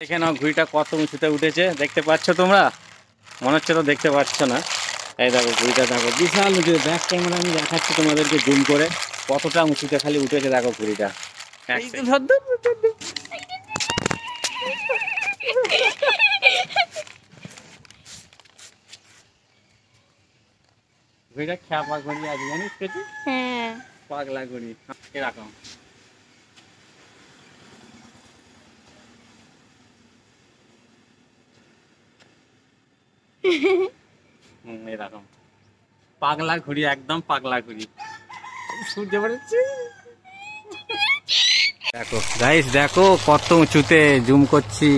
দেখে নাও ঘুড়িটা কত উঁচুতে উঠেছে, দেখতে পাচ্ছ তোমরা? মনে হচ্ছে তো দেখতে পাচ্ছ না। এই দেখো ঘুড়িটা, দেখো বিশাল উঁচু। ব্যাক ক্যামেরা আমি দেখাচ্ছি তোমাদেরকে জুম করে, কতটা উঁচুতে খালি উঠেছে দেখো ঘুড়িটা। ঘুড়িটা খ্যাপা ঘুড়ি আছে জানিস কিছু? হ্যাঁ, পাগলা ঘুড়ি এরকম। এরকম পাগলা ঘুড়ি, একদম পাগলা ঘুড়ি। সূর্য বেরোচ্ছে। দেখো গাইস, দেখো কত উঁচুতে, জুম করছি,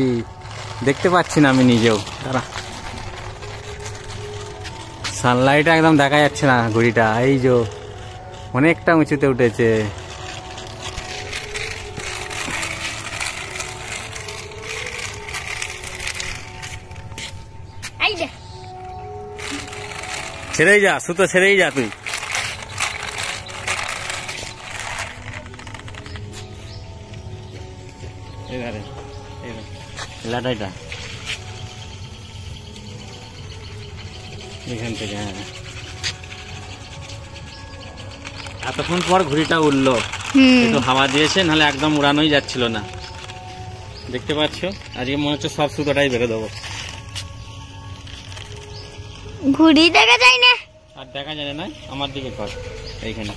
দেখতে পাচ্ছি না আমি নিজেও। দাঁড়া, সানলাইট একদম দেখা যাচ্ছে না ঘুড়িটা। এই যে অনেকটা উঁচুতে উঠেছে। ছেড়েই যা, সুতো ছেড়েই যা তুই। লাটাইটা এখান থেকে, হ্যাঁ এতক্ষণ পর ঘুড়িটা উঠলো, একটু হাওয়া দিয়েছে, নাহলে একদম উড়ানোই যাচ্ছিল না। দেখতে পাচ্ছ, আজকে মনে হচ্ছে সব সুতোটাই বেরো দেবো। ঘুড়ি দেখা যায় না, আর দেখা যায় না। আমার দিকে কর, এইখানে